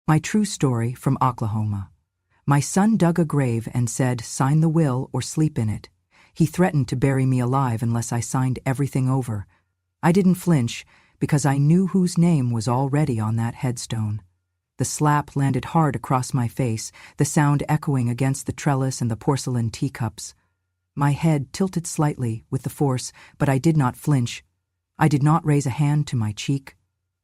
My true story from Oklahoma. My son dug a grave and said, "Sign the will or sleep in it." He threatened to bury me alive unless I signed everything over. I didn't flinch because I knew whose name was already on that headstone. The slap landed hard across my face, the sound echoing against the trellis and the porcelain teacups. My head tilted slightly with the force, but I did not flinch. I did not raise a hand to my cheek.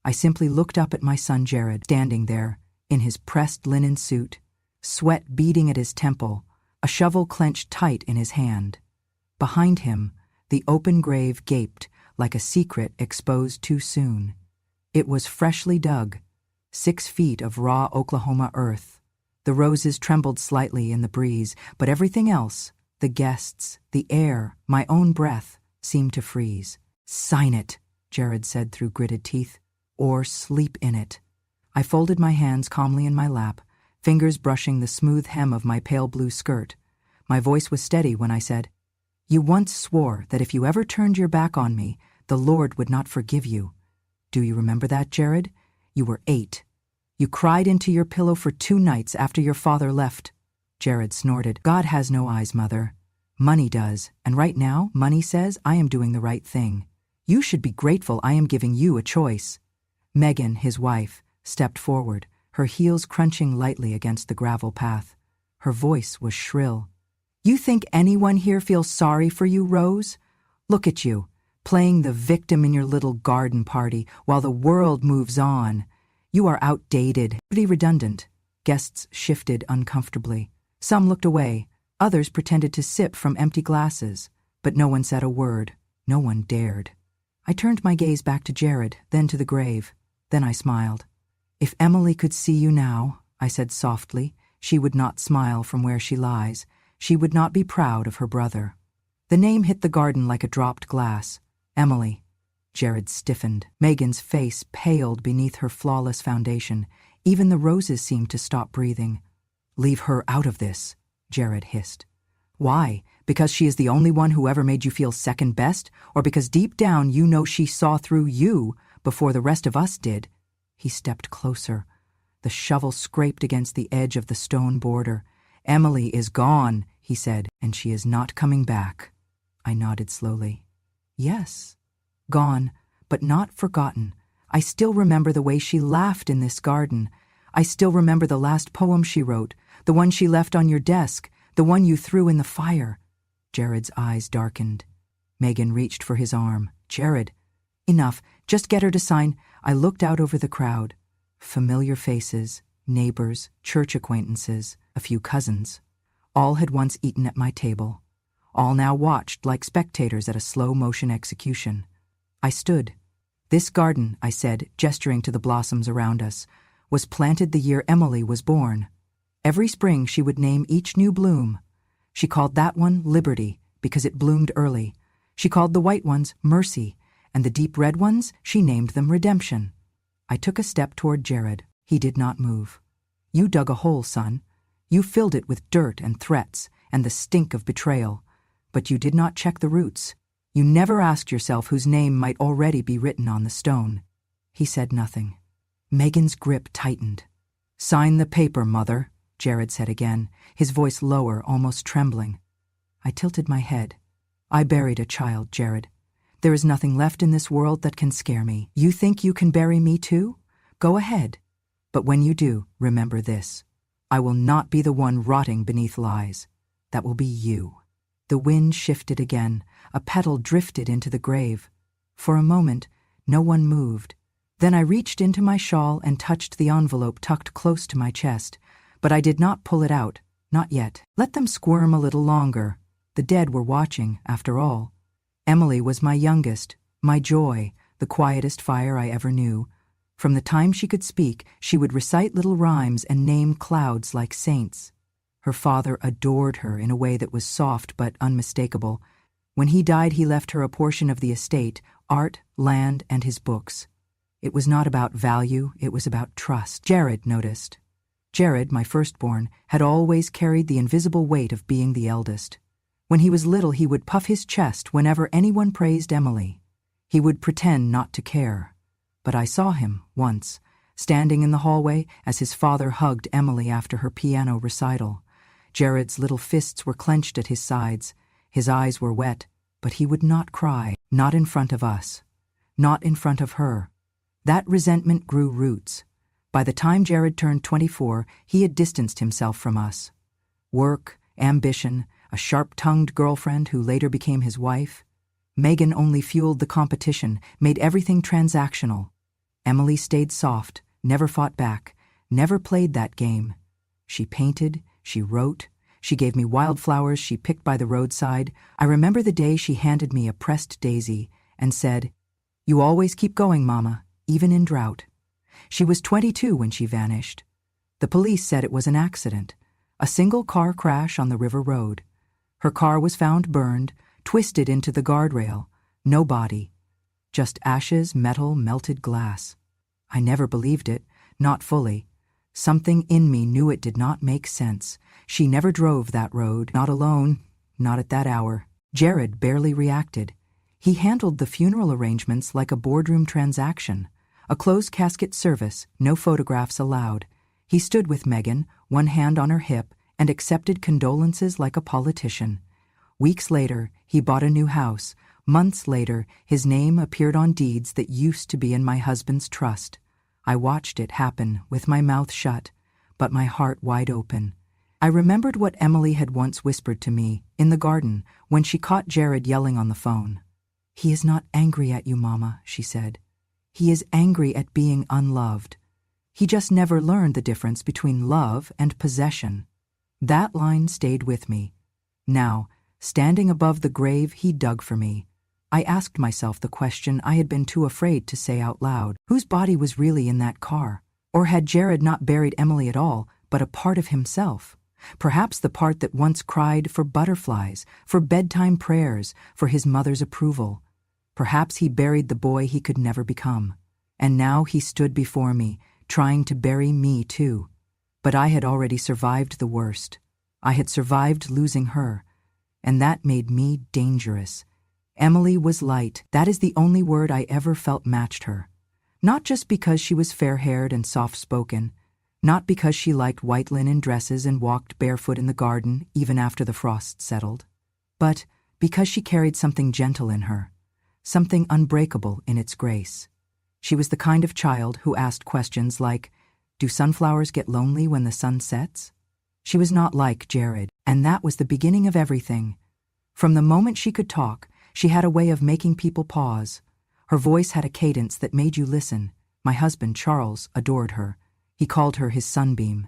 I simply looked up at my son Jared, standing there, in his pressed linen suit, sweat beading at his temple, a shovel clenched tight in his hand. Behind him, the open grave gaped like a secret exposed too soon. It was freshly dug, 6 feet of raw Oklahoma earth. The roses trembled slightly in the breeze, but everything else, the guests, the air, my own breath, seemed to freeze. "Sign it," Jared said through gritted teeth, "or sleep in it." I folded my hands calmly in my lap, fingers brushing the smooth hem of my pale blue skirt. My voice was steady when I said, "You once swore that if you ever turned your back on me, the Lord would not forgive you. Do you remember that, Jared? You were 8. You cried into your pillow for 2 nights after your father left." Jared snorted. "God has no eyes, Mother. Money does, and right now, money says I am doing the right thing. You should be grateful I am giving you a choice." Megan, his wife, stepped forward, her heels crunching lightly against the gravel path. Her voice was shrill. "You think anyone here feels sorry for you, Rose? Look at you, playing the victim in your little garden party while the world moves on. You are outdated, pretty redundant." Guests shifted uncomfortably. Some looked away, others pretended to sip from empty glasses, but no one said a word. No one dared. I turned my gaze back to Jared, then to the grave. Then I smiled. "If Emily could see you now," I said softly, "she would not smile from where she lies. She would not be proud of her brother." The name hit the garden like a dropped glass. Emily. Jared stiffened. Megan's face paled beneath her flawless foundation. Even the roses seemed to stop breathing. "Leave her out of this," Jared hissed. "Why? Because she is the only one who ever made you feel second best? Or because deep down you know she saw through you before the rest of us did?" He stepped closer. The shovel scraped against the edge of the stone border. "Emily is gone," he said, "and she is not coming back." I nodded slowly. "Yes, gone, but not forgotten. I still remember the way she laughed in this garden. I still remember the last poem she wrote, the one she left on your desk, the one you threw in the fire." Jared's eyes darkened. Megan reached for his arm. "Jared, enough. Just get her to sign." I looked out over the crowd. Familiar faces, neighbors, church acquaintances, a few cousins. All had once eaten at my table. All now watched like spectators at a slow-motion execution. I stood. "This garden," I said, gesturing to the blossoms around us, "was planted the year Emily was born. Every spring she would name each new bloom. She called that one Liberty because it bloomed early. She called the white ones Mercy, and the deep red ones, she named them Redemption." I took a step toward Jared. He did not move. "You dug a hole, son. You filled it with dirt and threats and the stink of betrayal. But you did not check the roots. You never asked yourself whose name might already be written on the stone." He said nothing. Megan's grip tightened. "Sign the paper, Mother," Jared said again, his voice lower, almost trembling. I tilted my head. "I buried a child, Jared. There is nothing left in this world that can scare me. You think you can bury me too? Go ahead. But when you do, remember this. I will not be the one rotting beneath lies. That will be you." The wind shifted again. A petal drifted into the grave. For a moment, no one moved. Then I reached into my shawl and touched the envelope tucked close to my chest. But I did not pull it out. Not yet. Let them squirm a little longer. The dead were watching, after all. Emily was my youngest, my joy, the quietest fire I ever knew. From the time she could speak, she would recite little rhymes and name clouds like saints. Her father adored her in a way that was soft but unmistakable. When he died, he left her a portion of the estate, art, land, and his books. It was not about value, it was about trust. Jared noticed. Jared, my firstborn, had always carried the invisible weight of being the eldest. When he was little, he would puff his chest whenever anyone praised Emily. He would pretend not to care. But I saw him, once, standing in the hallway as his father hugged Emily after her piano recital. Jared's little fists were clenched at his sides. His eyes were wet, but he would not cry, not in front of us, not in front of her. That resentment grew roots. By the time Jared turned 24, he had distanced himself from us. Work, ambition, a sharp-tongued girlfriend who later became his wife. Megan only fueled the competition, made everything transactional. Emily stayed soft, never fought back, never played that game. She painted, she wrote, she gave me wildflowers she picked by the roadside. I remember the day she handed me a pressed daisy and said, "You always keep going, Mama, even in drought." She was 22 when she vanished. The police said it was an accident, a single car crash on the river road. Her car was found burned, twisted into the guardrail. No body. Just ashes, metal, melted glass. I never believed it, not fully. Something in me knew it did not make sense. She never drove that road, not alone, not at that hour. Jared barely reacted. He handled the funeral arrangements like a boardroom transaction. A closed casket service, no photographs allowed. He stood with Megan, one hand on her hip, and accepted condolences like a politician. Weeks later, he bought a new house. Months later, his name appeared on deeds that used to be in my husband's trust. I watched it happen with my mouth shut, but my heart wide open. I remembered what Emily had once whispered to me in the garden when she caught Jared yelling on the phone. "He is not angry at you, Mama," she said. "He is angry at being unloved. He just never learned the difference between love and possession." That line stayed with me. Now, standing above the grave he dug for me, I asked myself the question I had been too afraid to say out loud. Whose body was really in that car? Or had Jared not buried Emily at all, but a part of himself? Perhaps the part that once cried for butterflies, for bedtime prayers, for his mother's approval. Perhaps he buried the boy he could never become. And now he stood before me, trying to bury me too. But I had already survived the worst. I had survived losing her. And that made me dangerous. Emily was light. That is the only word I ever felt matched her. Not just because she was fair-haired and soft-spoken, not because she liked white linen dresses and walked barefoot in the garden even after the frost settled, but because she carried something gentle in her, something unbreakable in its grace. She was the kind of child who asked questions like, "Do sunflowers get lonely when the sun sets?" She was not like Jared, and that was the beginning of everything. From the moment she could talk, she had a way of making people pause. Her voice had a cadence that made you listen. My husband, Charles, adored her. He called her his sunbeam.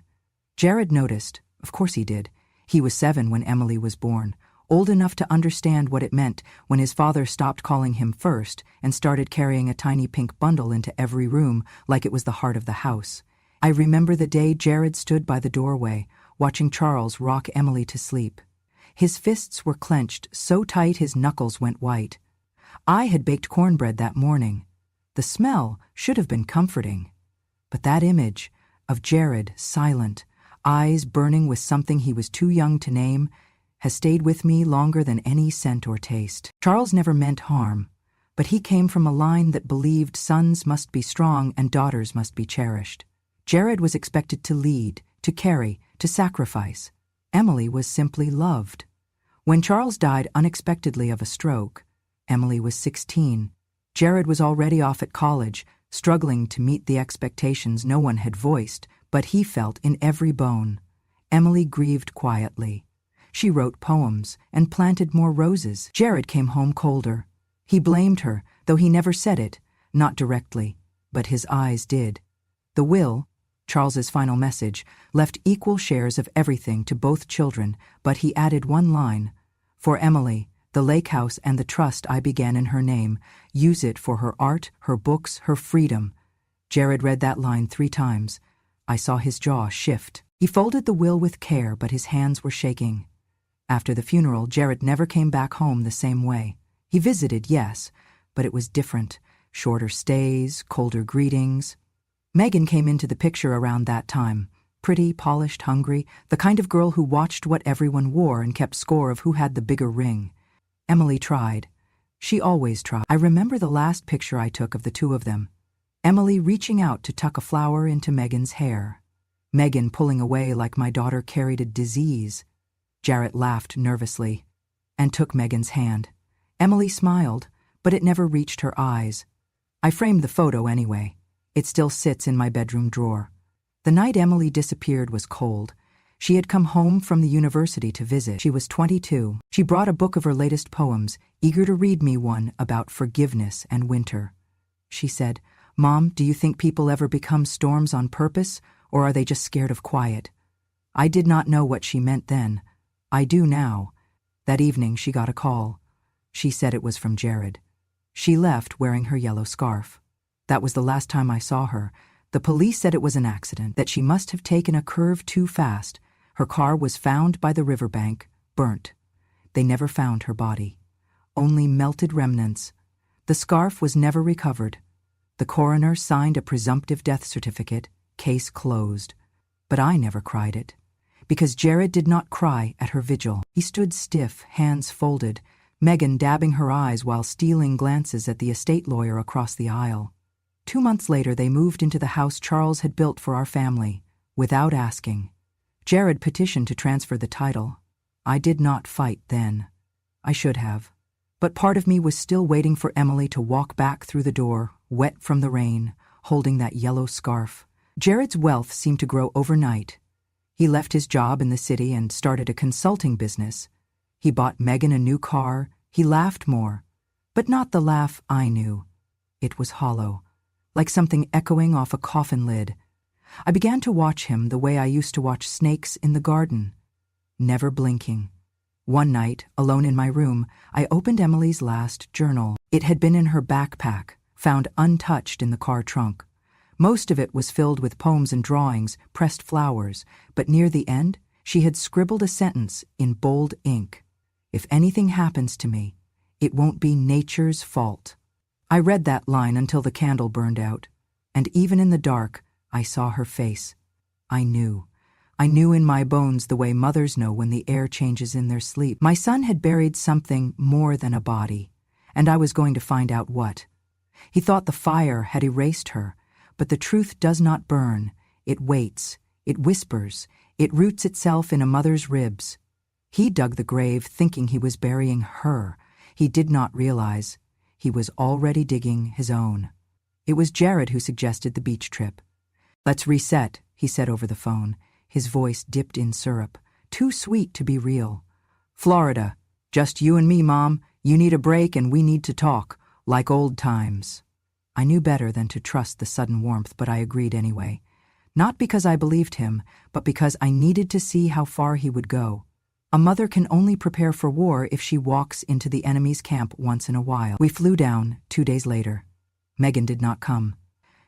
Jared noticed. Of course he did. He was 7 when Emily was born, old enough to understand what it meant when his father stopped calling him first and started carrying a tiny pink bundle into every room like it was the heart of the house. I remember the day Jared stood by the doorway, watching Charles rock Emily to sleep. His fists were clenched so tight his knuckles went white. I had baked cornbread that morning. The smell should have been comforting. But that image of Jared, silent, eyes burning with something he was too young to name, has stayed with me longer than any scent or taste. Charles never meant harm, but he came from a line that believed sons must be strong and daughters must be cherished. Jared was expected to lead, to carry, to sacrifice. Emily was simply loved. When Charles died unexpectedly of a stroke, Emily was 16. Jared was already off at college, struggling to meet the expectations no one had voiced, but he felt in every bone. Emily grieved quietly. She wrote poems and planted more roses. Jared came home colder. He blamed her, though he never said it, not directly, but his eyes did. The will, Charles's final message, left equal shares of everything to both children, but he added one line. "For Emily, the lake house and the trust I began in her name, use it for her art, her books, her freedom." Jared read that line 3 times. I saw his jaw shift. He folded the will with care, but his hands were shaking. After the funeral, Jared never came back home the same way. He visited, yes, but it was different. Shorter stays, colder greetings. Megan came into the picture around that time. Pretty, polished, hungry, the kind of girl who watched what everyone wore and kept score of who had the bigger ring. Emily tried. She always tried. I remember the last picture I took of the two of them. Emily reaching out to tuck a flower into Megan's hair. Megan pulling away like my daughter carried a disease. Jarrett laughed nervously and took Megan's hand. Emily smiled, but it never reached her eyes. I framed the photo anyway. It still sits in my bedroom drawer. The night Emily disappeared was cold. She had come home from the university to visit. She was 22. She brought a book of her latest poems, eager to read me one about forgiveness and winter. She said, "Mom, do you think people ever become storms on purpose, or are they just scared of quiet?" I did not know what she meant then. I do now. That evening she got a call. She said it was from Jared. She left wearing her yellow scarf. That was the last time I saw her. The police said it was an accident, that she must have taken a curve too fast. Her car was found by the riverbank, burnt. They never found her body. Only melted remnants. The scarf was never recovered. The coroner signed a presumptive death certificate, case closed. But I never cried it, because Jared did not cry at her vigil. He stood stiff, hands folded, Megan dabbing her eyes while stealing glances at the estate lawyer across the aisle. 2 months later they moved into the house Charles had built for our family, without asking. Jared petitioned to transfer the title. I did not fight then. I should have. But part of me was still waiting for Emily to walk back through the door, wet from the rain, holding that yellow scarf. Jared's wealth seemed to grow overnight. He left his job in the city and started a consulting business. He bought Megan a new car. He laughed more. But not the laugh I knew. It was hollow, like something echoing off a coffin lid. I began to watch him the way I used to watch snakes in the garden, never blinking. One night, alone in my room, I opened Emily's last journal. It had been in her backpack, found untouched in the car trunk. Most of it was filled with poems and drawings, pressed flowers, but near the end, she had scribbled a sentence in bold ink. "If anything happens to me, it won't be nature's fault." I read that line until the candle burned out, and even in the dark, I saw her face. I knew. I knew in my bones the way mothers know when the air changes in their sleep. My son had buried something more than a body, and I was going to find out what. He thought the fire had erased her, but the truth does not burn. It waits. It whispers. It roots itself in a mother's ribs. He dug the grave thinking he was burying her. He did not realize he was already digging his own. It was Jared who suggested the beach trip. "Let's reset," he said over the phone, his voice dipped in syrup. Too sweet to be real. "Florida. Just you and me, Mom. You need a break and we need to talk, like old times." I knew better than to trust the sudden warmth, but I agreed anyway. Not because I believed him, but because I needed to see how far he would go. A mother can only prepare for war if she walks into the enemy's camp once in a while. We flew down 2 days later. Megan did not come.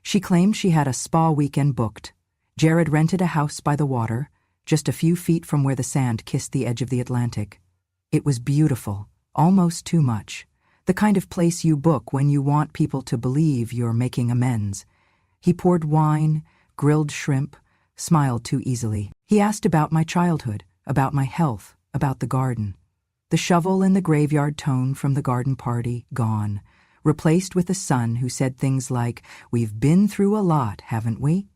She claimed she had a spa weekend booked. Jared rented a house by the water, just a few feet from where the sand kissed the edge of the Atlantic. It was beautiful, almost too much. The kind of place you book when you want people to believe you're making amends. He poured wine, grilled shrimp, smiled too easily. He asked about my childhood, about my health, about the garden. The shovel in the graveyard tone from the garden party, gone. Replaced with a son who said things like, "We've been through a lot, haven't we?"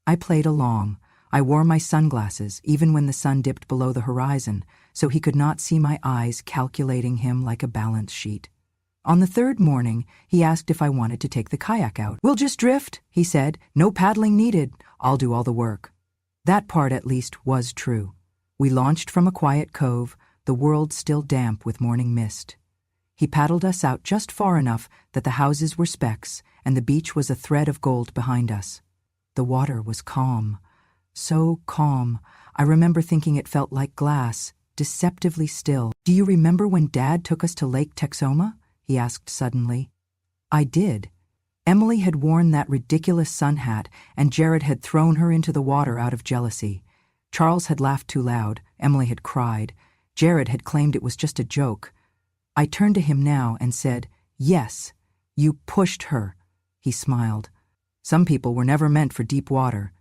I played along. I wore my sunglasses, even when the sun dipped below the horizon, so he could not see my eyes calculating him like a balance sheet. On the third morning, he asked if I wanted to take the kayak out. "We'll just drift," he said. "No paddling needed. I'll do all the work." That part, at least, was true. We launched from a quiet cove, the world still damp with morning mist. He paddled us out just far enough that the houses were specks and the beach was a thread of gold behind us. The water was calm. So calm. I remember thinking it felt like glass, deceptively still. "Do you remember when Dad took us to Lake Texoma?" he asked suddenly. I did. Emily had worn that ridiculous sun hat, and Jared had thrown her into the water out of jealousy. Charles had laughed too loud. Emily had cried. Jared had claimed it was just a joke. I turned to him now and said, "Yes, you pushed her." He smiled. "Some people were never meant for deep water."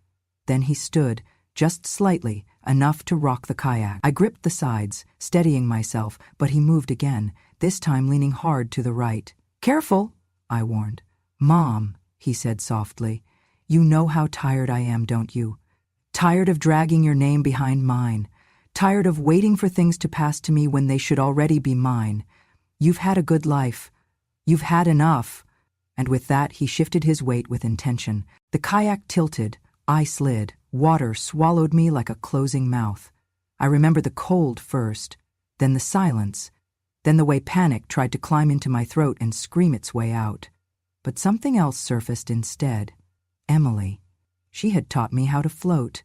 Then he stood, just slightly, enough to rock the kayak. I gripped the sides, steadying myself, but he moved again, this time leaning hard to the right. "Careful," I warned. "Mom," he said softly. "You know how tired I am, don't you? Tired of dragging your name behind mine. Tired of waiting for things to pass to me when they should already be mine. You've had a good life. You've had enough." And with that he shifted his weight with intention. The kayak tilted, I slid, water swallowed me like a closing mouth. I remember the cold first, then the silence, then the way panic tried to climb into my throat and scream its way out. But something else surfaced instead. Emily. She had taught me how to float,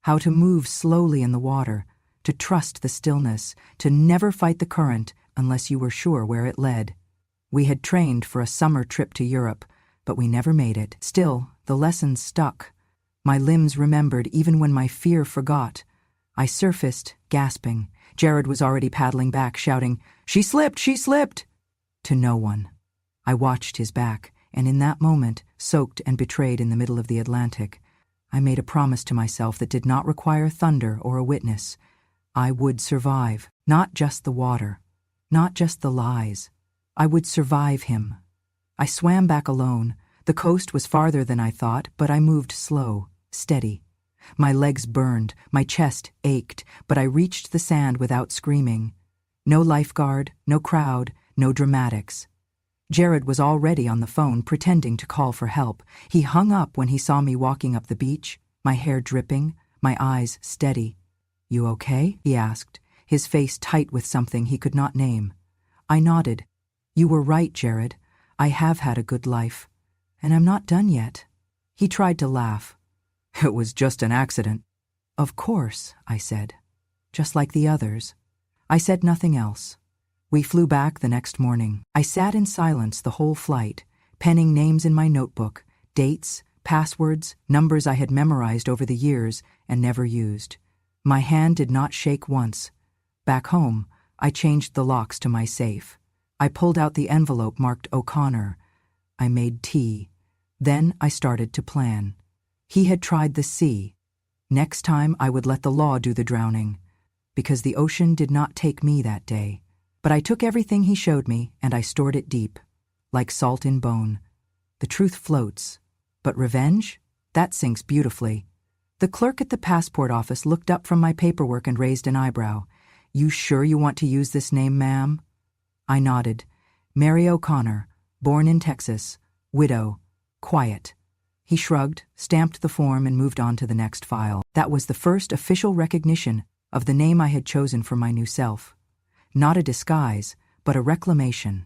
how to move slowly in the water, to trust the stillness, to never fight the current unless you were sure where it led. We had trained for a summer trip to Europe, but we never made it. Still, the lessons stuck. My limbs remembered even when my fear forgot. I surfaced, gasping. Jared was already paddling back, shouting, "She slipped! She slipped!" To no one. I watched his back, and in that moment, soaked and betrayed in the middle of the Atlantic, I made a promise to myself that did not require thunder or a witness. I would survive, not just the water, not just the lies. I would survive him. I swam back alone. The coast was farther than I thought, but I moved slow, steady. My legs burned, my chest ached, but I reached the sand without screaming. No lifeguard, no crowd, no dramatics. Jared was already on the phone, pretending to call for help. He hung up when he saw me walking up the beach, my hair dripping, my eyes steady. "You okay?" he asked, his face tight with something he could not name. I nodded. "You were right, Jared. I have had a good life. And I'm not done yet." He tried to laugh. "It was just an accident." "Of course," I said. "Just like the others." I said nothing else. We flew back the next morning. I sat in silence the whole flight, penning names in my notebook, dates, passwords, numbers I had memorized over the years and never used. My hand did not shake once. Back home, I changed the locks to my safe. I pulled out the envelope marked O'Connor. I made tea. Then I started to plan. He had tried the sea. Next time I would let the law do the drowning, because the ocean did not take me that day. But I took everything he showed me and I stored it deep, like salt in bone. The truth floats, but revenge? That sinks beautifully. The clerk at the passport office looked up from my paperwork and raised an eyebrow. "You sure you want to use this name, ma'am?" I nodded. "Mary O'Connor, born in Texas, widow, quiet." He shrugged, stamped the form, and moved on to the next file. That was the first official recognition of the name I had chosen for my new self. Not a disguise, but a reclamation.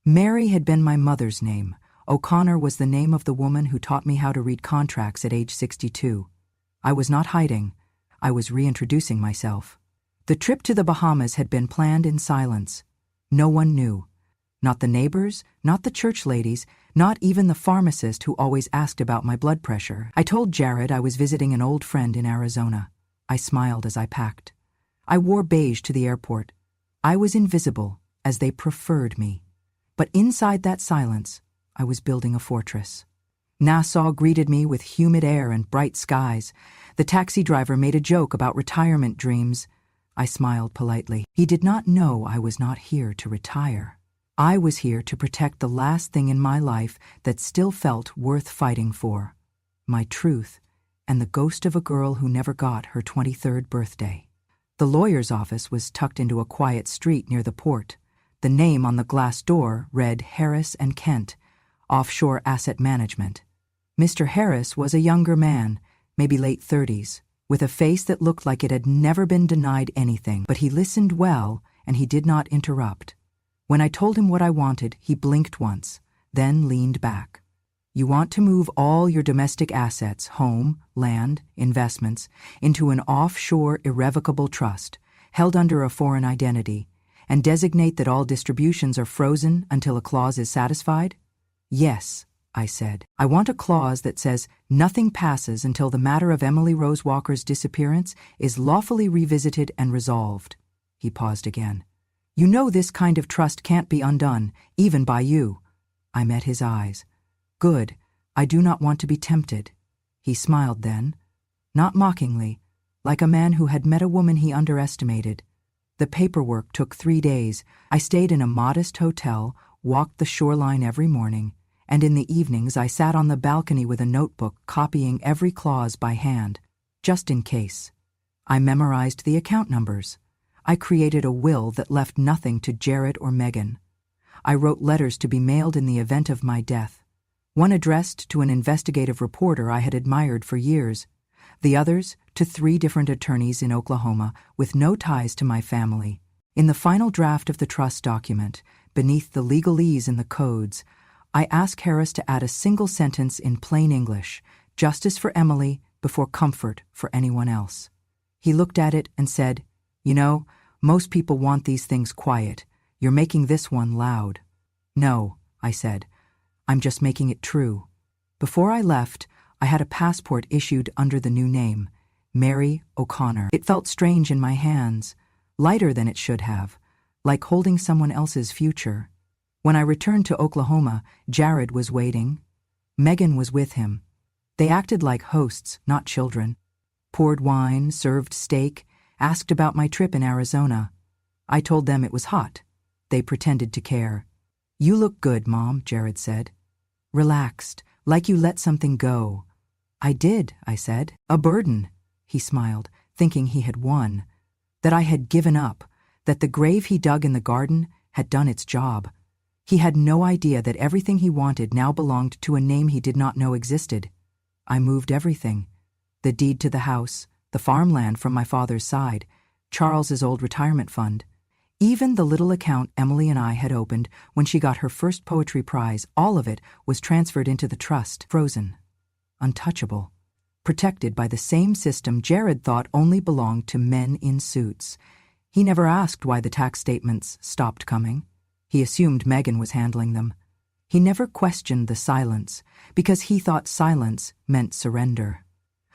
Mary had been my mother's name. O'Connor was the name of the woman who taught me how to read contracts at age 62. I was not hiding. I was reintroducing myself. The trip to the Bahamas had been planned in silence. No one knew. Not the neighbors, not the church ladies, not even the pharmacist who always asked about my blood pressure. I told Jared I was visiting an old friend in Arizona. I smiled as I packed. I wore beige to the airport. I was invisible, as they preferred me. But inside that silence, I was building a fortress. Nassau greeted me with humid air and bright skies. The taxi driver made a joke about retirement dreams. I smiled politely. He did not know I was not here to retire. I was here to protect the last thing in my life that still felt worth fighting for. My truth, and the ghost of a girl who never got her 23rd birthday. The lawyer's office was tucked into a quiet street near the port. The name on the glass door read Harris and Kent, Offshore Asset Management. Mr. Harris was a younger man, maybe late 30s, with a face that looked like it had never been denied anything, but he listened well and he did not interrupt. When I told him what I wanted, he blinked once, then leaned back. "You want to move all your domestic assets, home, land, investments, into an offshore irrevocable trust, held under a foreign identity, and designate that all distributions are frozen until a clause is satisfied?" "Yes," I said. "I want a clause that says nothing passes until the matter of Emily Rose Walker's disappearance is lawfully revisited and resolved." He paused again. "You know this kind of trust can't be undone, even by you." I met his eyes. "Good. I do not want to be tempted." He smiled then, not mockingly, like a man who had met a woman he underestimated. The paperwork took 3 days. I stayed in a modest hotel, walked the shoreline every morning, and in the evenings I sat on the balcony with a notebook copying every clause by hand, just in case. I memorized the account numbers. I created a will that left nothing to Jared or Megan. I wrote letters to be mailed in the event of my death. One addressed to an investigative reporter I had admired for years, the others to 3 different attorneys in Oklahoma with no ties to my family. In the final draft of the trust document, beneath the legalese and the codes, I asked Harris to add a single sentence in plain English, justice for Emily before comfort for anyone else. He looked at it and said, "You know, most people want these things quiet. You're making this one loud." "No," I said. "I'm just making it true." Before I left, I had a passport issued under the new name, Mary O'Connor. It felt strange in my hands, lighter than it should have, like holding someone else's future. When I returned to Oklahoma, Jared was waiting. Megan was with him. They acted like hosts, not children. Poured wine, served steak, asked about my trip in Arizona. I told them it was hot. They pretended to care. "You look good, Mom," Jared said. Relaxed, like you let something go. "I did," I said. "A burden," he smiled, thinking he had won. That I had given up, that the grave he dug in the garden had done its job. He had no idea that everything he wanted now belonged to a name he did not know existed. I moved everything. The deed to the house, the farmland from my father's side, Charles's old retirement fund. Even the little account Emily and I had opened when she got her first poetry prize, all of it was transferred into the trust, frozen, untouchable, protected by the same system Jared thought only belonged to men in suits. He never asked why the tax statements stopped coming. He assumed Megan was handling them. He never questioned the silence, because he thought silence meant surrender.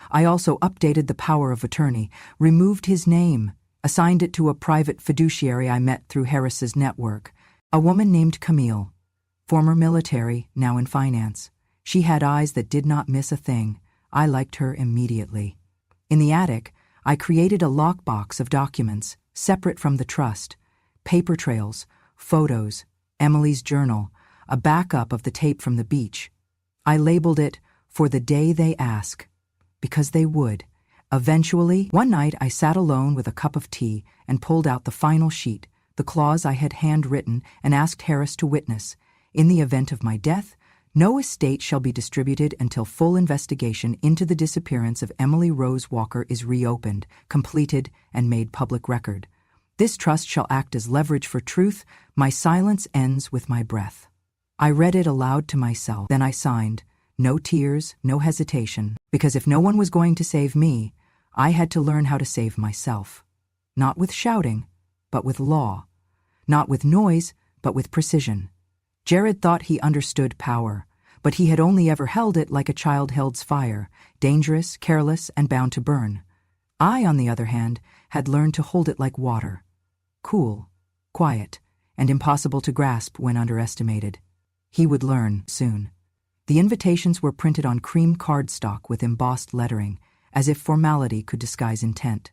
I also updated the power of attorney, removed his name, assigned it to a private fiduciary I met through Harris's network, a woman named Camille, former military, now in finance. She had eyes that did not miss a thing. I liked her immediately. In the attic, I created a lockbox of documents, separate from the trust, paper trails, photos, Emily's journal, a backup of the tape from the beach. I labeled it, "For the Day They Ask," because they would. Eventually, one night I sat alone with a cup of tea and pulled out the final sheet, the clause I had handwritten, and asked Harris to witness. In the event of my death, no estate shall be distributed until full investigation into the disappearance of Emily Rose Walker is reopened, completed, and made public record. This trust shall act as leverage for truth. My silence ends with my breath. I read it aloud to myself. Then I signed. No tears, no hesitation, because if no one was going to save me, I had to learn how to save myself. Not with shouting, but with law. Not with noise, but with precision. Jared thought he understood power, but he had only ever held it like a child holds fire, dangerous, careless, and bound to burn. I, on the other hand, had learned to hold it like water. Cool, quiet, and impossible to grasp when underestimated. He would learn soon. The invitations were printed on cream cardstock with embossed lettering, as if formality could disguise intent.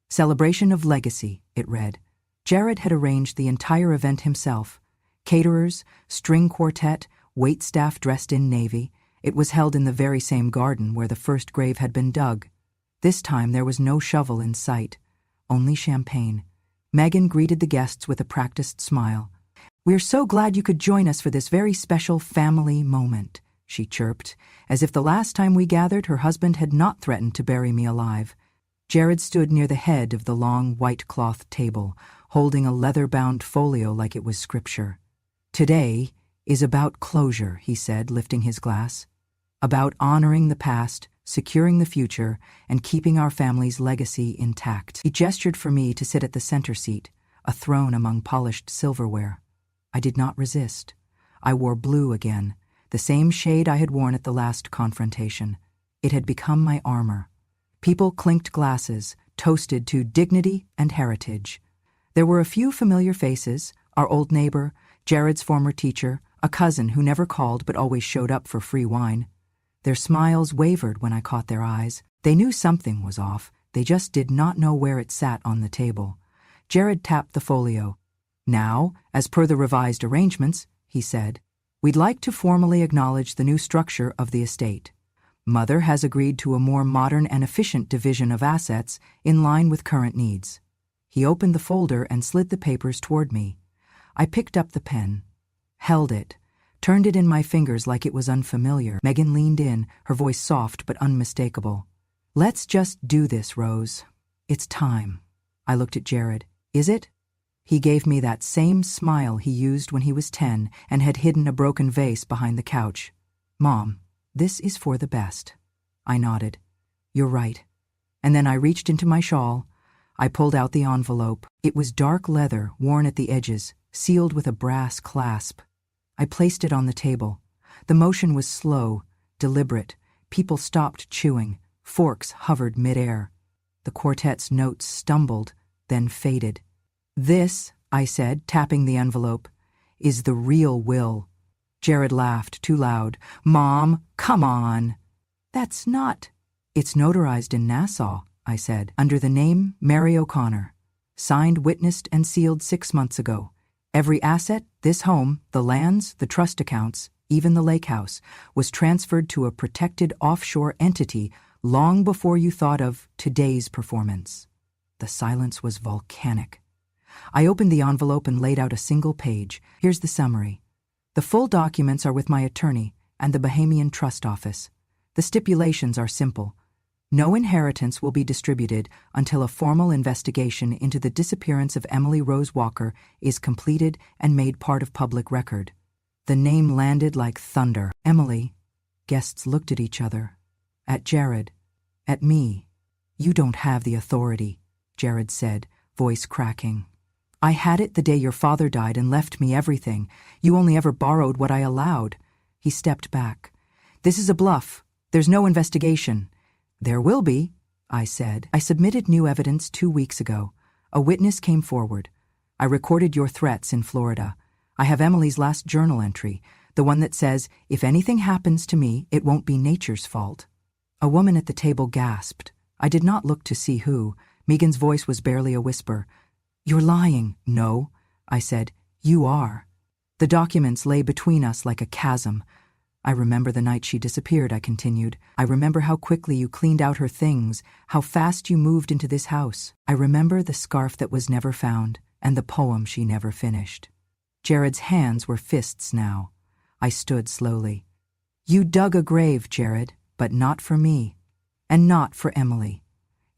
"Celebration of Legacy," it read. Jared had arranged the entire event himself. Caterers, string quartet, waitstaff dressed in navy. It was held in the very same garden where the first grave had been dug. This time there was no shovel in sight, only champagne. Megan greeted the guests with a practiced smile. "We're so glad you could join us for this very special family moment," she chirped, as if the last time we gathered her husband had not threatened to bury me alive. Jared stood near the head of the long white cloth table, holding a leather-bound folio like it was scripture. "Today is about closure," he said, lifting his glass. "About honoring the past, securing the future, and keeping our family's legacy intact." He gestured for me to sit at the center seat, a throne among polished silverware. I did not resist. I wore blue again, the same shade I had worn at the last confrontation. It had become my armor. People clinked glasses, toasted to dignity and heritage. There were a few familiar faces, our old neighbor, Jared's former teacher, a cousin who never called but always showed up for free wine. Their smiles wavered when I caught their eyes. They knew something was off, they just did not know where it sat on the table. Jared tapped the folio. "Now, as per the revised arrangements," he said. We'd like to formally acknowledge the new structure of the estate. Mother has agreed to a more modern and efficient division of assets in line with current needs. He opened the folder and slid the papers toward me. I picked up the pen, held it, turned it in my fingers like it was unfamiliar. Megan leaned in, her voice soft but unmistakable. Let's just do this, Rose. It's time. I looked at Jared. Is it? He gave me that same smile he used when he was 10 and had hidden a broken vase behind the couch. Mom, this is for the best. I nodded. You're right. And then I reached into my shawl. I pulled out the envelope. It was dark leather, worn at the edges, sealed with a brass clasp. I placed it on the table. The motion was slow, deliberate. People stopped chewing. Forks hovered midair. The quartet's notes stumbled, then faded. This, I said, tapping the envelope, is the real will. Jared laughed too loud. Mom, come on. That's not. It's notarized in Nassau, I said, under the name Mary O'Connor. Signed, witnessed, and sealed 6 months ago. Every asset, this home, the lands, the trust accounts, even the lake house, was transferred to a protected offshore entity long before you thought of today's performance. The silence was volcanic. I opened the envelope and laid out a single page. Here's the summary. The full documents are with my attorney and the Bahamian Trust Office. The stipulations are simple. No inheritance will be distributed until a formal investigation into the disappearance of Emily Rose Walker is completed and made part of public record. The name landed like thunder. Emily. Guests looked at each other. At Jared. At me. You don't have the authority, Jared said, voice cracking. I had it the day your father died and left me everything. You only ever borrowed what I allowed. He stepped back. This is a bluff. There's no investigation. There will be, I said. I submitted new evidence 2 weeks ago. A witness came forward. I recorded your threats in Florida. I have Emily's last journal entry, the one that says, if anything happens to me, it won't be nature's fault. A woman at the table gasped. I did not look to see who. Megan's voice was barely a whisper. You're lying. No, I said. You are. The documents lay between us like a chasm. I remember the night she disappeared, I continued. I remember how quickly you cleaned out her things, how fast you moved into this house. I remember the scarf that was never found, and the poem she never finished. Jared's hands were fists now. I stood slowly. You dug a grave, Jared, but not for me, and not for Emily.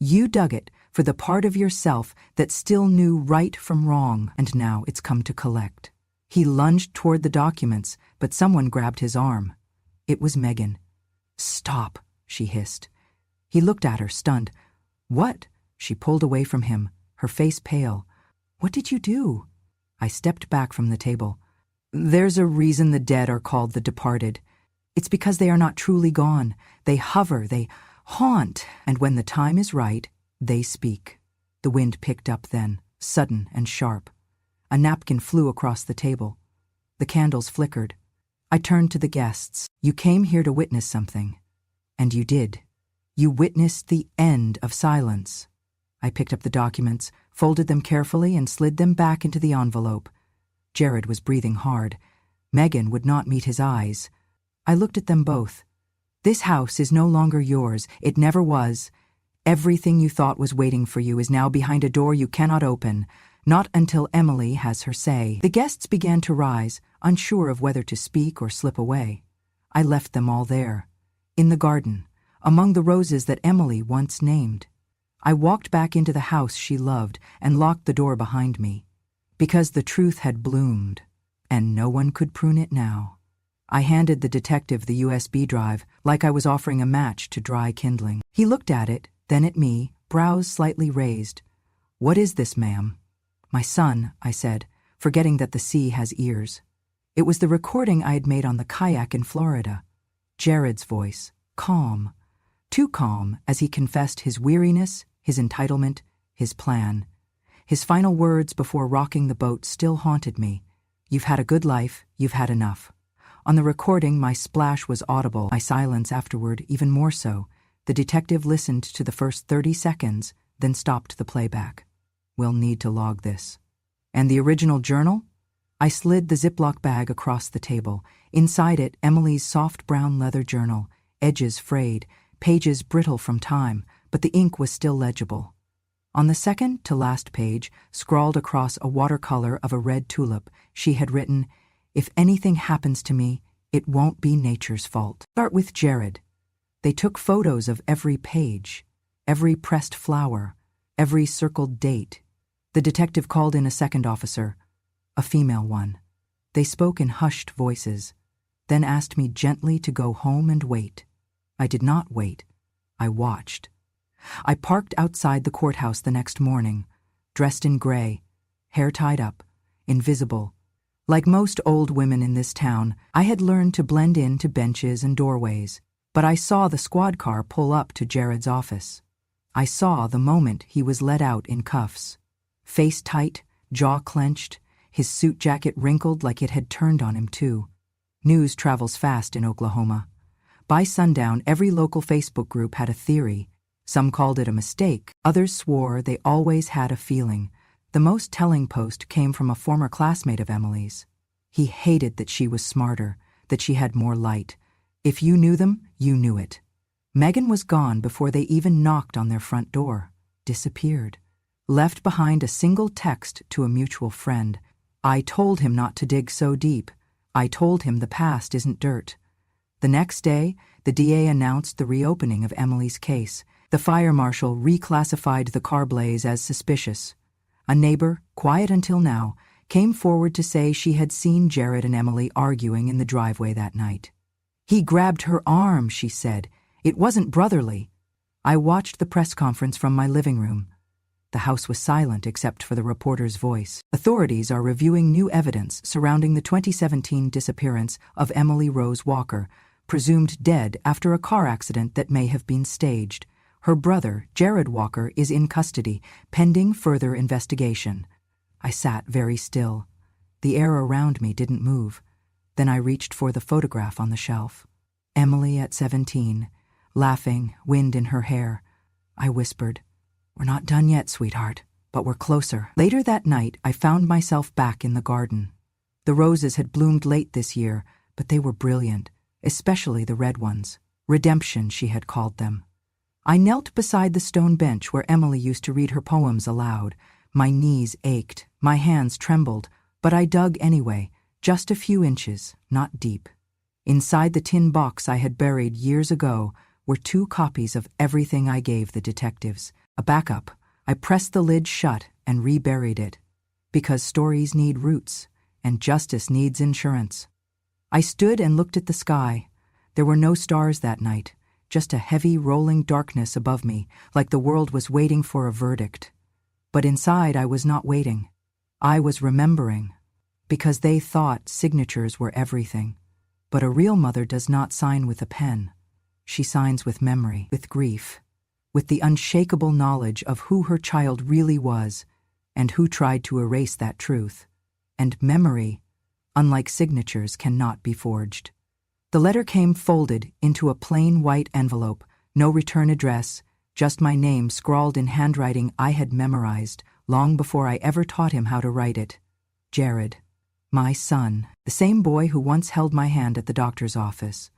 You dug it for the part of yourself that still knew right from wrong, and now it's come to collect. He lunged toward the documents, but someone grabbed his arm. It was Megan. Stop, she hissed. He looked at her, stunned. What? She pulled away from him, her face pale. What did you do? I stepped back from the table. There's a reason the dead are called the departed. It's because they are not truly gone. They hover, they haunt, and when the time is right, they speak. The wind picked up then, sudden and sharp. A napkin flew across the table. The candles flickered. I turned to the guests. You came here to witness something. And you did. You witnessed the end of silence. I picked up the documents, folded them carefully, and slid them back into the envelope. Jared was breathing hard. Megan would not meet his eyes. I looked at them both. This house is no longer yours. It never was. Everything you thought was waiting for you is now behind a door you cannot open. Not until Emily has her say. The guests began to rise, unsure of whether to speak or slip away. I left them all there, in the garden, among the roses that Emily once named. I walked back into the house she loved and locked the door behind me, because the truth had bloomed, and no one could prune it now. I handed the detective the USB drive like I was offering a match to dry kindling. He looked at it, then at me, brows slightly raised. What is this, ma'am? My son, I said, forgetting that the sea has ears. It was the recording I had made on the kayak in Florida. Jared's voice, calm, too calm, as he confessed his weariness, his entitlement, his plan. His final words before rocking the boat still haunted me. You've had a good life, you've had enough. On the recording, my splash was audible, my silence afterward even more so. The detective listened to the first 30 seconds, then stopped the playback. We'll need to log this. And the original journal? I slid the Ziploc bag across the table. Inside it, Emily's soft brown leather journal, edges frayed, pages brittle from time, but the ink was still legible. On the second to last page, scrawled across a watercolor of a red tulip, she had written, "If anything happens to me, it won't be nature's fault." Start with Jared. They took photos of every page, every pressed flower, every circled date. The detective called in a second officer, a female one. They spoke in hushed voices, then asked me gently to go home and wait. I did not wait. I watched. I parked outside the courthouse the next morning, dressed in gray, hair tied up, invisible. Like most old women in this town, I had learned to blend into benches and doorways, but I saw the squad car pull up to Jared's office. I saw the moment he was let out in cuffs. Face tight, jaw clenched, his suit jacket wrinkled like it had turned on him too. News travels fast in Oklahoma. By sundown, every local Facebook group had a theory. Some called it a mistake, others swore they always had a feeling. The most telling post came from a former classmate of Emily's. He hated that she was smarter, that she had more light. If you knew them, you knew it. Megan was gone before they even knocked on their front door. Disappeared. Left behind a single text to a mutual friend. "I told him not to dig so deep. I told him the past isn't dirt." The next day, the DA announced the reopening of Emily's case. The fire marshal reclassified the car blaze as suspicious. A neighbor, quiet until now, came forward to say she had seen Jared and Emily arguing in the driveway that night. "He grabbed her arm," she said. "It wasn't brotherly." I watched the press conference from my living room. The house was silent except for the reporter's voice. Authorities are reviewing new evidence surrounding the 2017 disappearance of Emily Rose Walker, presumed dead after a car accident that may have been staged. Her brother, Jared Walker, is in custody, pending further investigation. I sat very still. The air around me didn't move. Then I reached for the photograph on the shelf. Emily at 17, laughing, wind in her hair. I whispered, "We're not done yet, sweetheart, but we're closer." Later that night, I found myself back in the garden. The roses had bloomed late this year, but they were brilliant, especially the red ones. Redemption, she had called them. I knelt beside the stone bench where Emily used to read her poems aloud. My knees ached, my hands trembled, but I dug anyway, just a few inches, not deep. Inside the tin box I had buried years ago were 2 copies of everything I gave the detectives. A backup. I pressed the lid shut and reburied it. Because stories need roots, and justice needs insurance. I stood and looked at the sky. There were no stars that night. Just a heavy, rolling darkness above me, like the world was waiting for a verdict. But inside I was not waiting. I was remembering, because they thought signatures were everything. But a real mother does not sign with a pen. She signs with memory, with grief, with the unshakable knowledge of who her child really was and who tried to erase that truth. And memory, unlike signatures, cannot be forged. The letter came folded into a plain white envelope, no return address, just my name scrawled in handwriting I had memorized long before I ever taught him how to write it. Jared, my son, the same boy who once held my hand at the doctor's office,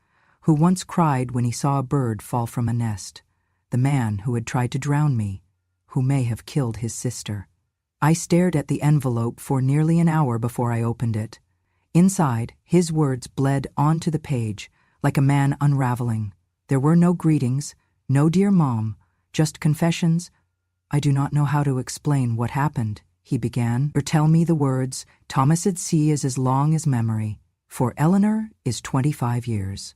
who once cried when he saw a bird fall from a nest, the man who had tried to drown me, who may have killed his sister. I stared at the envelope for nearly an hour before I opened it. Inside, his words bled onto the page, like a man unraveling. There were no greetings, no dear mom, just confessions. "I do not know how to explain what happened," he began, "or tell me the words. Thomas at sea is as long as memory, for Eleanor is 25 years.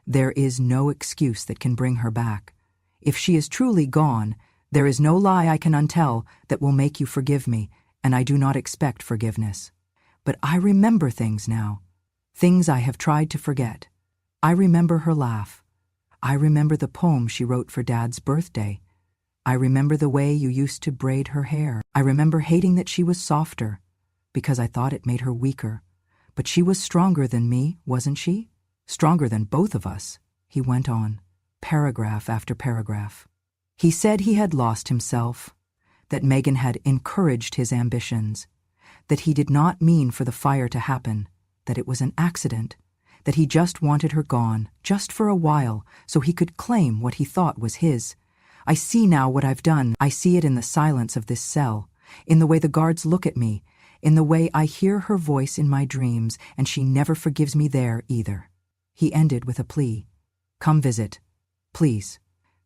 There is no excuse that can bring her back. If she is truly gone, there is no lie I can untell that will make you forgive me, and I do not expect forgiveness. But I remember things now, things I have tried to forget. I remember her laugh. I remember the poem she wrote for Dad's birthday. I remember the way you used to braid her hair. I remember hating that she was softer, because I thought it made her weaker. But she was stronger than me, wasn't she? Stronger than both of us," he went on, paragraph after paragraph. He said he had lost himself, that Megan had encouraged his ambitions, that he did not mean for the fire to happen, that it was an accident, that he just wanted her gone, just for a while, so he could claim what he thought was his. I see now what I've done. I see it in the silence of this cell, in the way the guards look at me, in the way I hear her voice in my dreams, and she never forgives me there either. He ended with a plea. Come visit. Please.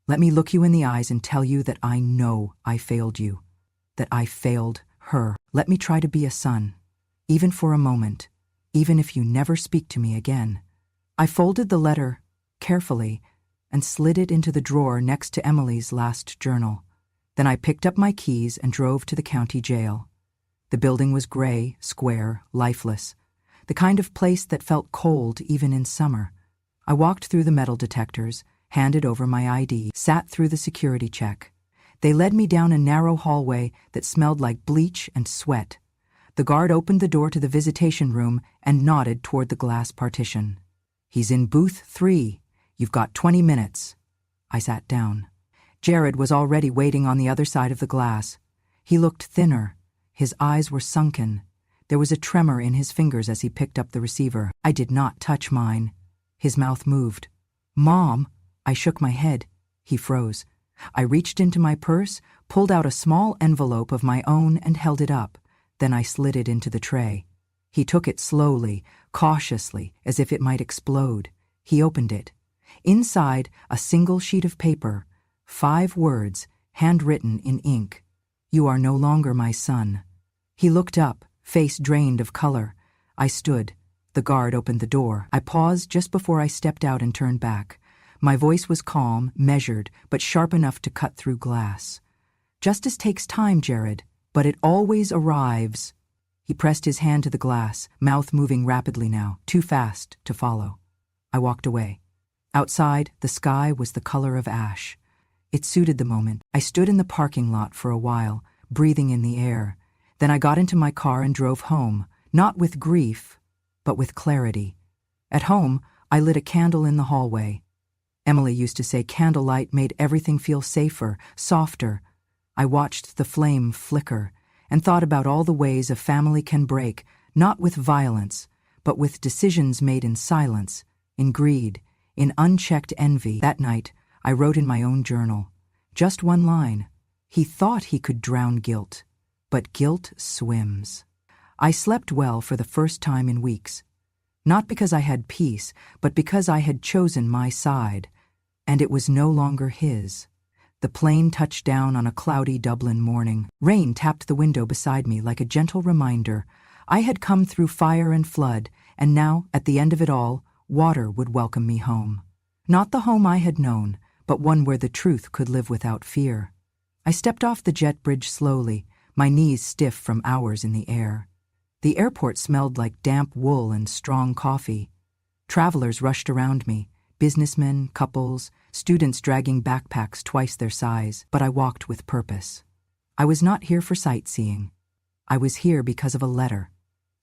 Let me look you in the eyes and tell you that I know I failed you, that I failed her. Let me try to be a son, even for a moment, even if you never speak to me again. I folded the letter carefully and slid it into the drawer next to Emily's last journal. Then I picked up my keys and drove to the county jail. The building was gray, square, lifeless, the kind of place that felt cold even in summer. I walked through the metal detectors, handed over my ID, sat through the security check. They led me down a narrow hallway that smelled like bleach and sweat. The guard opened the door to the visitation room and nodded toward the glass partition. He's in booth 3. You've got 20 minutes. I sat down. Jared was already waiting on the other side of the glass. He looked thinner. His eyes were sunken. There was a tremor in his fingers as he picked up the receiver. I did not touch mine. His mouth moved. Mom! I shook my head. He froze. I reached into my purse, pulled out a small envelope of my own and held it up. Then I slid it into the tray. He took it slowly, cautiously, as if it might explode. He opened it. Inside, a single sheet of paper, 5 words, handwritten in ink. You are no longer my son. He looked up, face drained of color. I stood. The guard opened the door. I paused just before I stepped out and turned back. My voice was calm, measured, but sharp enough to cut through glass. Justice takes time, Jared, but it always arrives. He pressed his hand to the glass, mouth moving rapidly now, too fast to follow. I walked away. Outside, the sky was the color of ash. It suited the moment. I stood in the parking lot for a while, breathing in the air. Then I got into my car and drove home, not with grief, but with clarity. At home, I lit a candle in the hallway. Emily used to say candlelight made everything feel safer, softer. I watched the flame flicker and thought about all the ways a family can break, not with violence, but with decisions made in silence, in greed, in unchecked envy. That night, I wrote in my own journal. Just one line. He thought he could drown guilt, but guilt swims. I slept well for the first time in weeks. Not because I had peace, but because I had chosen my side, and it was no longer his. The plane touched down on a cloudy Dublin morning. Rain tapped the window beside me like a gentle reminder. I had come through fire and flood, and now, at the end of it all, water would welcome me home. Not the home I had known, but one where the truth could live without fear. I stepped off the jet bridge slowly, my knees stiff from hours in the air. The airport smelled like damp wool and strong coffee. Travelers rushed around me, businessmen, couples, students dragging backpacks twice their size, but I walked with purpose. I was not here for sightseeing. I was here because of a letter.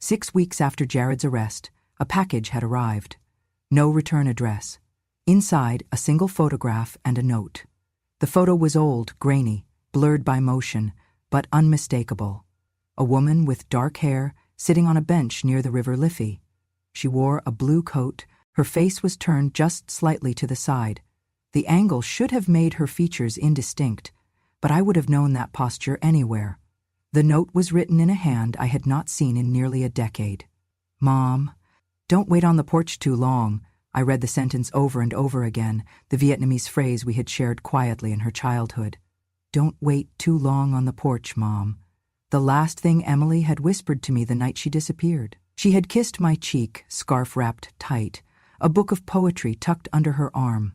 6 weeks after Jared's arrest, a package had arrived. No return address. Inside, a single photograph and a note. The photo was old, grainy, blurred by motion, but unmistakable. A woman with dark hair sitting on a bench near the River Liffey. She wore a blue coat. Her face was turned just slightly to the side. The angle should have made her features indistinct, but I would have known that posture anywhere. The note was written in a hand I had not seen in nearly a decade. Mom, don't wait on the porch too long. I read the sentence over and over again, the Vietnamese phrase we had shared quietly in her childhood. Don't wait too long on the porch, Mom. The last thing Emily had whispered to me the night she disappeared. She had kissed my cheek, scarf wrapped tight, a book of poetry tucked under her arm.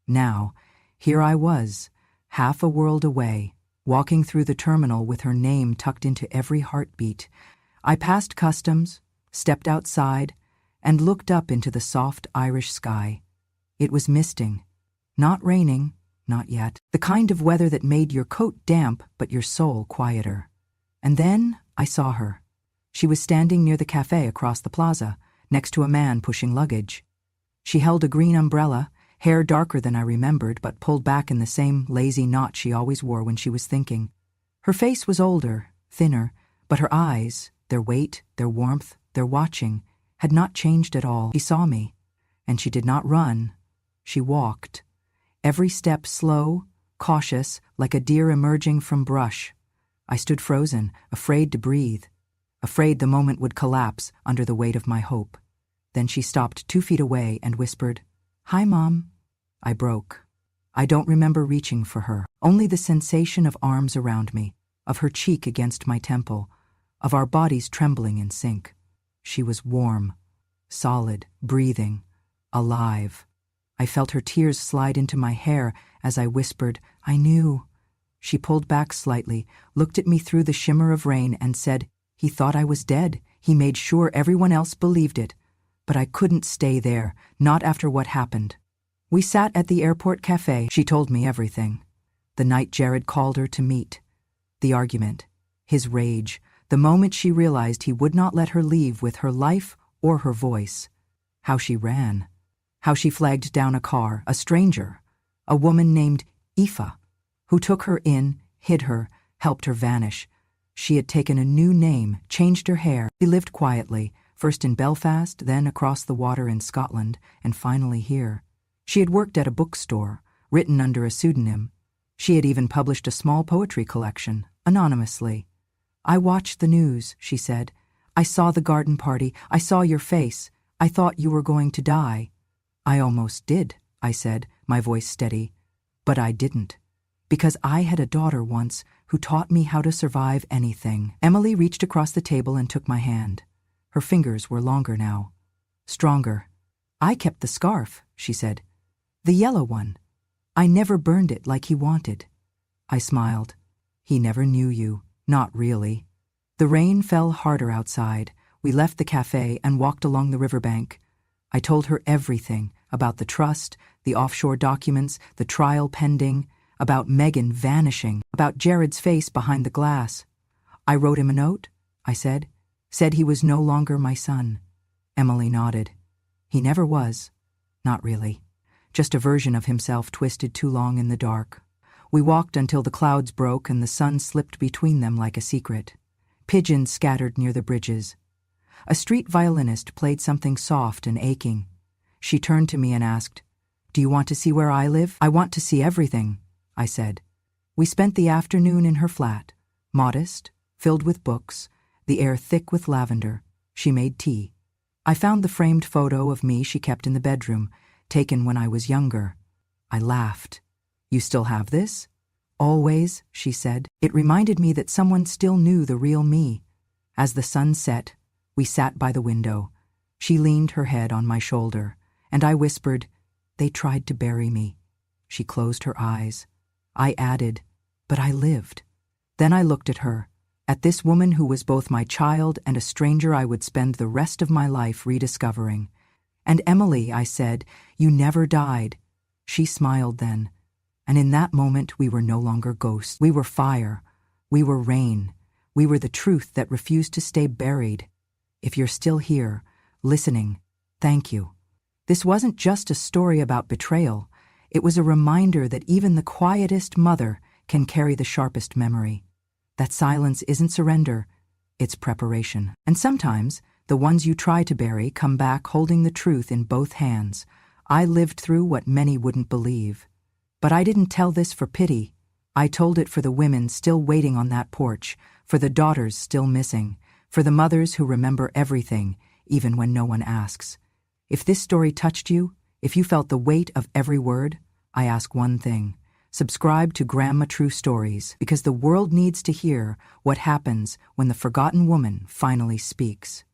Now, here I was, half a world away, walking through the terminal with her name tucked into every heartbeat. I passed customs, stepped outside, and looked up into the soft Irish sky. It was misting. Not raining, not yet. The kind of weather that made your coat damp but your soul quieter. And then I saw her. She was standing near the cafe across the plaza, next to a man pushing luggage. She held a green umbrella, hair darker than I remembered but pulled back in the same lazy knot she always wore when she was thinking. Her face was older, thinner, but her eyes, Their weight, their warmth, their watching had not changed at all. She saw me, and she did not run. She walked, every step slow, cautious, like a deer emerging from brush. I stood frozen, afraid to breathe, afraid the moment would collapse under the weight of my hope. Then she stopped 2 feet away and whispered, "Hi, Mom." I broke. I don't remember reaching for her, only the sensation of arms around me, of her cheek against my temple, of our bodies trembling in sync. She was warm, solid, breathing, alive. I felt her tears slide into my hair as I whispered, "I knew." She pulled back slightly, looked at me through the shimmer of rain, and said, "He thought I was dead. He made sure everyone else believed it. But I couldn't stay there, not after what happened." We sat at the airport cafe. She told me everything. The night Jared called her to meet. The argument. His rage. The moment she realized he would not let her leave with her life or her voice. How she ran. How she flagged down a car, a stranger, a woman named Aoife, who took her in, hid her, helped her vanish. She had taken a new name, changed her hair. She lived quietly, first in Belfast, then across the water in Scotland, and finally here. She had worked at a bookstore, written under a pseudonym. She had even published a small poetry collection, anonymously. "I watched the news," she said. "I saw the garden party. I saw your face. I thought you were going to die." "I almost did," I said, my voice steady. "But I didn't. Because I had a daughter once who taught me how to survive anything." Emily reached across the table and took my hand. Her fingers were longer now. Stronger. "I kept the scarf," she said. "The yellow one. I never burned it like he wanted." I smiled. "He never knew you. Not really." The rain fell harder outside. We left the cafe and walked along the riverbank. I told her everything about the trust, the offshore documents, the trial pending, about Megan vanishing, about Jared's face behind the glass. "I wrote him a note," I said. "Said he was no longer my son." Emily nodded. "He never was. Not really. Just a version of himself twisted too long in the dark." We walked until the clouds broke and the sun slipped between them like a secret. Pigeons scattered near the bridges. A street violinist played something soft and aching. She turned to me and asked, "Do you want to see where I live?" "I want to see everything," I said. We spent the afternoon in her flat, modest, filled with books, the air thick with lavender. She made tea. I found the framed photo of me she kept in the bedroom, taken when I was younger. I laughed. "You still have this?" "Always," she said. It reminded me that someone still knew the real me. As the sun set, we sat by the window. She leaned her head on my shoulder, and I whispered, "They tried to bury me." She closed her eyes. I added, "But I lived." Then I looked at her, at this woman who was both my child and a stranger I would spend the rest of my life rediscovering. "And Emily," I said, "you never died." She smiled then, and in that moment we were no longer ghosts. We were fire. We were rain. We were the truth that refused to stay buried. If you're still here, listening, thank you. This wasn't just a story about betrayal. It was a reminder that even the quietest mother can carry the sharpest memory. That silence isn't surrender, it's preparation. And sometimes, the ones you try to bury come back holding the truth in both hands. I lived through what many wouldn't believe. But I didn't tell this for pity. I told it for the women still waiting on that porch, for the daughters still missing, for the mothers who remember everything, even when no one asks. If this story touched you, if you felt the weight of every word, I ask one thing. Subscribe to Grandma True Stories, because the world needs to hear what happens when the forgotten woman finally speaks.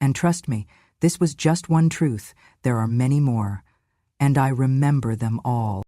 And trust me, this was just one truth. There are many more, and I remember them all.